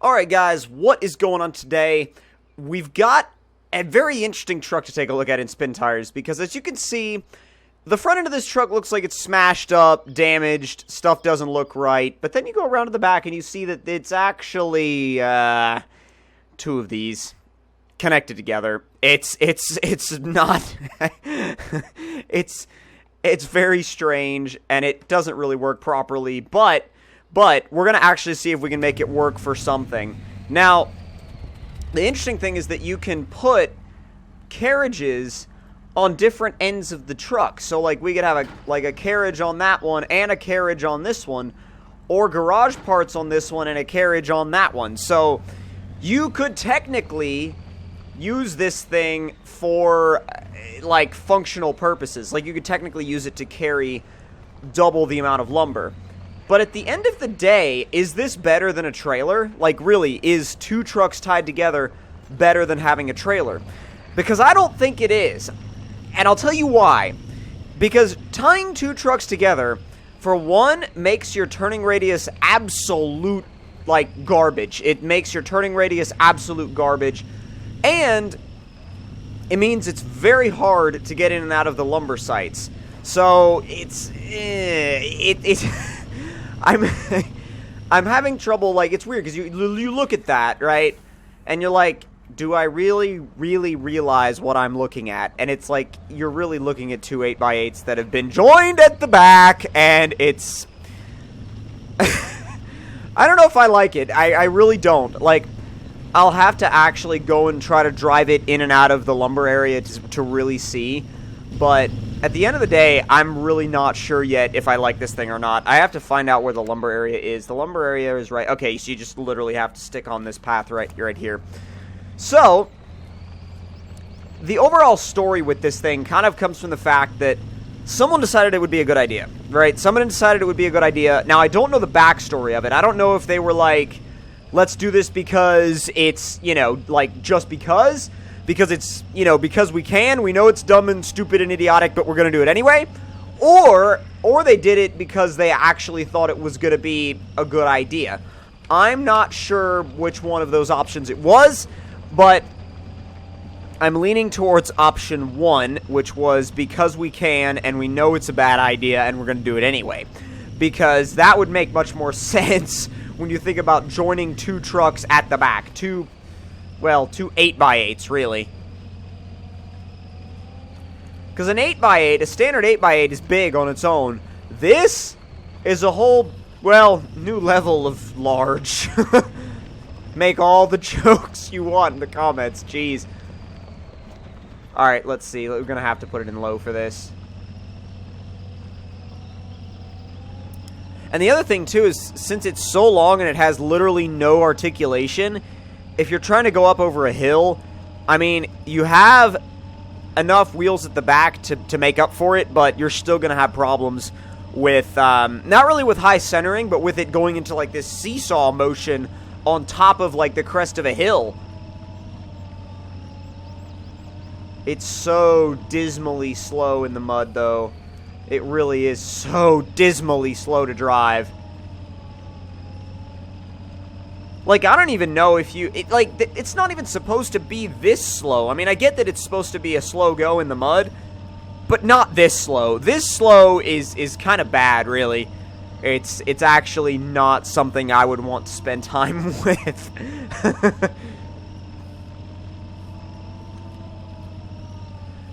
Alright guys, what is going on today? We've got a very interesting truck to take a look at in Spin Tires, because as you can see, the front end of this truck looks like it's smashed up, damaged, stuff doesn't look right, but then you go around to the back and you see that it's actually, two of these connected together. It's not, it's very strange, and it doesn't really work properly, but we're going to actually see if we can make it work for something. Now, the interesting thing is that you can put carriages on different ends of the truck. So, like, we could have a carriage on that one and a carriage on this one, or garage parts on this one and a carriage on that one. So, you could technically use this thing for, like, functional purposes. Like, you could technically use it to carry double the amount of lumber. But at the end of the day, is this better than a trailer? Like, really, is two trucks tied together better than having a trailer? Because I don't think it is. And I'll tell you why. Because tying two trucks together, for one, makes your turning radius absolute, like, garbage. It makes your turning radius absolute garbage. And it means it's very hard to get in and out of the lumber sites. So, I'm having trouble, like, it's weird, because you look at that, right, and you're like, do I really realize what I'm looking at? And it's like, you're really looking at two 8x8s that have been joined at the back, and it's, I don't know if I like it. I really don't. Like, I'll have to actually go and try to drive it in and out of the lumber area to really see, but at the end of the day, I'm really not sure yet if I like this thing or not. I have to find out where the lumber area is. The lumber area is right... Okay, so you just literally have to stick on this path right here. So, the overall story with this thing kind of comes from the fact that someone decided it would be a good idea, right? Someone decided it would be a good idea. Now, I don't know the backstory of it. I don't know if they were like, let's do this because it's, you know, like, just because it's, you know, because we can, we know it's dumb and stupid and idiotic, but we're going to do it anyway, or they did it because they actually thought it was going to be a good idea. I'm not sure which one of those options it was, but I'm leaning towards option one, which was because we can and we know it's a bad idea and we're going to do it anyway, because that would make much more sense when you think about joining two trucks at the back, two 8x8s, really. Because an 8x8, a standard 8x8 is big on its own. This is a whole, well, new level of large. Make all the jokes you want in the comments, jeez. Alright, let's see. We're going to have to put it in low for this. And the other thing, too, is since it's so long and it has literally no articulation, if you're trying to go up over a hill, I mean, you have enough wheels at the back to make up for it, but you're still going to have problems with, not really with high centering, but with it going into, like, this seesaw motion on top of, like, the crest of a hill. It's so dismally slow in the mud, though. It really is so dismally slow to drive. Like, I don't even know if you... it's not even supposed to be this slow. I mean, I get that it's supposed to be a slow go in the mud, but not this slow. This slow is kind of bad, really. It's actually not something I would want to spend time with.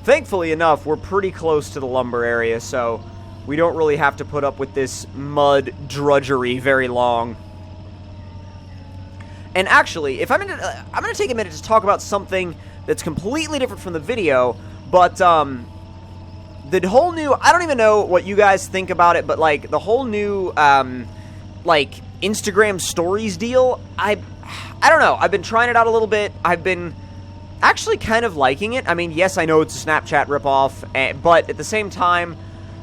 Thankfully enough, we're pretty close to the lumber area, so we don't really have to put up with this mud drudgery very long. And actually, if I'm gonna take a minute to talk about something that's completely different from the video, but the whole new, I don't even know what you guys think about it, but like the whole new like Instagram stories deal, I don't know. I've been trying it out a little bit. I've been actually kind of liking it. I mean, yes, I know it's a Snapchat ripoff, but at the same time,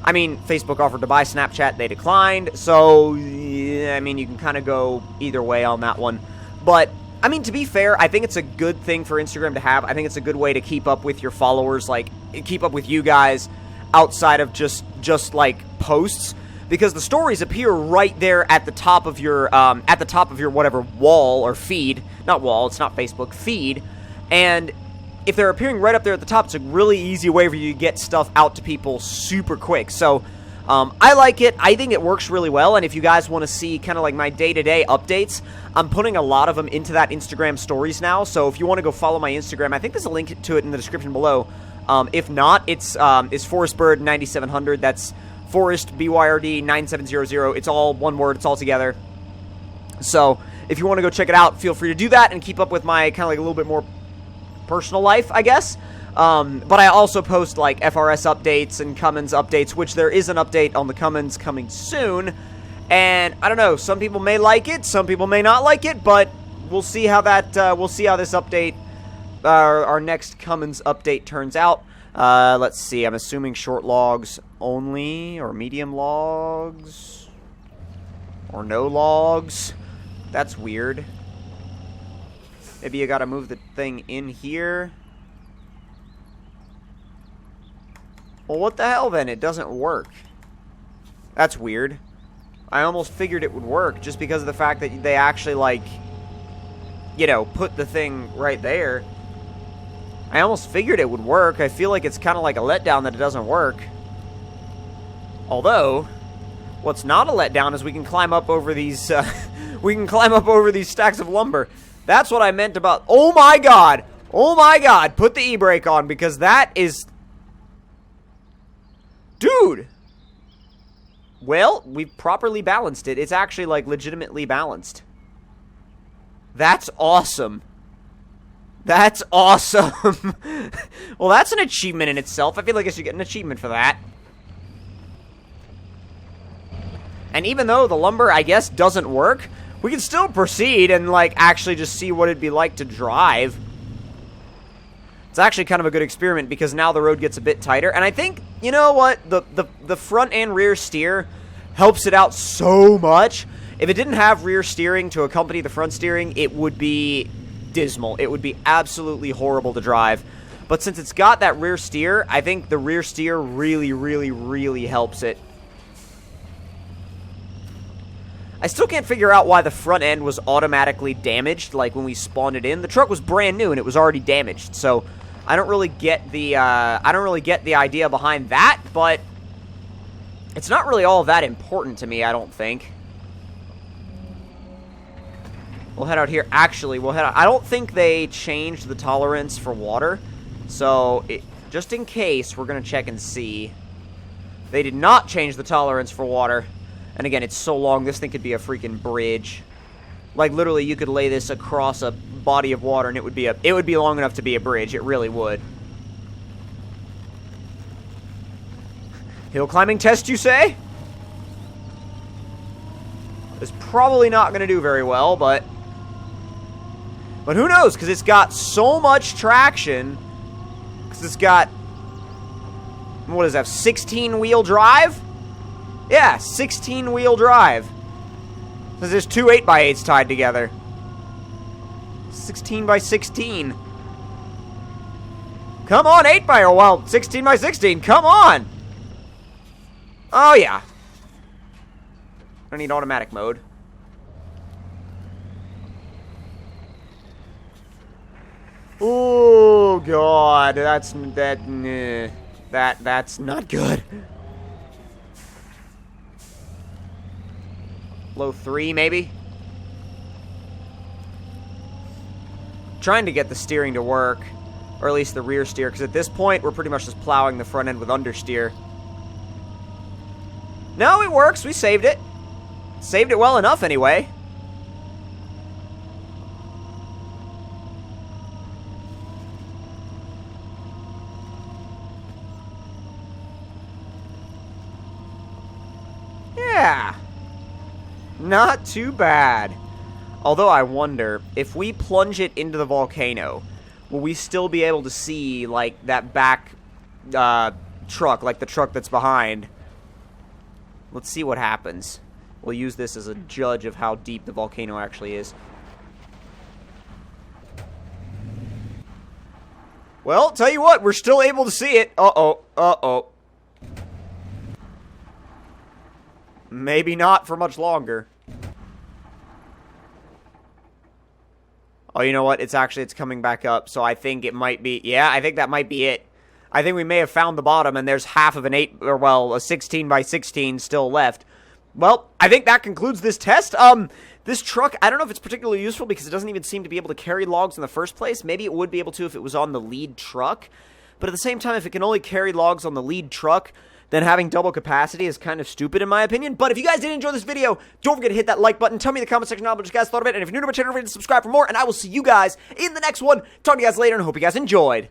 I mean, Facebook offered to buy Snapchat, they declined, so I mean, you can kind of go either way on that one. But, I mean, to be fair, I think it's a good thing for Instagram to have. I think it's a good way to keep up with your followers, like, keep up with you guys outside of just like, posts. because the stories appear right there at the top of your whatever wall or feed. Not wall, it's not Facebook, feed. And if they're appearing right up there at the top, it's a really easy way for you to get stuff out to people super quick. So, I like it. I think it works really well, and if you guys want to see kind of like my day-to-day updates, I'm putting a lot of them into that Instagram stories now, so if you want to go follow my Instagram, I think there's a link to it in the description below. If not, it's ForestBird9700. That's Forest BYRD 9700. It's all one word. It's all together. So if you want to go check it out, feel free to do that and keep up with my kind of like a little bit more personal life, I guess. But I also post like FRS updates and Cummins updates, which there is an update on the Cummins coming soon. And I don't know, some people may like it, some people may not like it, but we'll see how that we'll see how this update, our next Cummins update turns out. Let's see, I'm assuming short logs only, or medium logs, or no logs. That's weird. Maybe you gotta move the thing in here. Well, what the hell then? It doesn't work. That's weird. I almost figured it would work just because of the fact that they actually, like, you know, put the thing right there. I almost figured it would work. I feel like it's kind of like a letdown that it doesn't work. Although, what's not a letdown is we can climb up over these, we can climb up over these stacks of lumber. That's what I meant about, oh my god! Oh my god! Put the e-brake on, because that is... Dude! Well, we've properly balanced it. It's actually, like, legitimately balanced. That's awesome. That's awesome. Well, that's an achievement in itself. I feel like I should get an achievement for that. And even though the lumber, I guess, doesn't work, we can still proceed and, like, actually just see what it'd be like to drive. It's actually kind of a good experiment because now the road gets a bit tighter. And I think, you know what, the front and rear steer helps it out so much. If it didn't have rear steering to accompany the front steering, it would be dismal. It would be absolutely horrible to drive. But since it's got that rear steer, I think the rear steer really, really, really helps it. I still can't figure out why the front end was automatically damaged, like when we spawned it in. The truck was brand new and it was already damaged, so I don't really get the idea behind that, but it's not really all that important to me, I don't think. We'll head out here. Actually, we'll head out. I don't think they changed the tolerance for water, so just in case, we're going to check and see. They did not change the tolerance for water. And again, it's so long, this thing could be a freaking bridge. Like, literally, you could lay this across a body of water, and it would be long enough to be a bridge. It really would. Hill climbing test, you say? It's probably not going to do very well, but who knows? Because it's got so much traction. Because it's got, what does it have, 16-wheel drive? Yeah, 16-wheel drive. Because there's two 8x8s tied together. 16 by 16. Come on, 8x, well, 16 by 16. Come on. Oh, yeah. I need automatic mode. Oh, God. That's not good. Low 3, maybe? Trying to get the steering to work. Or at least the rear steer. Because at this point, we're pretty much just plowing the front end with understeer. No, it works. We saved it. Saved it well enough, anyway. Yeah. Not too bad. Although I wonder, if we plunge it into the volcano, will we still be able to see, like, that back truck, like the truck that's behind? Let's see what happens. We'll use this as a judge of how deep the volcano actually is. Well, tell you what, we're still able to see it. Uh-oh, uh-oh. maybe not for much longer. Oh, you know what? It's coming back up, so I think it might be... Yeah, I think that might be it. I think we may have found the bottom, and there's half of an 8... or, well, a 16 by 16 still left. Well, I think that concludes this test. This truck, I don't know if it's particularly useful because it doesn't even seem to be able to carry logs in the first place. Maybe it would be able to if it was on the lead truck. But at the same time, if it can only carry logs on the lead truck, then having double capacity is kind of stupid in my opinion. But if you guys did enjoy this video, don't forget to hit that like button. Tell me in the comment section down below what you guys thought of it. And if you're new to my channel, don't forget to subscribe for more. And I will see you guys in the next one. Talk to you guys later and hope you guys enjoyed.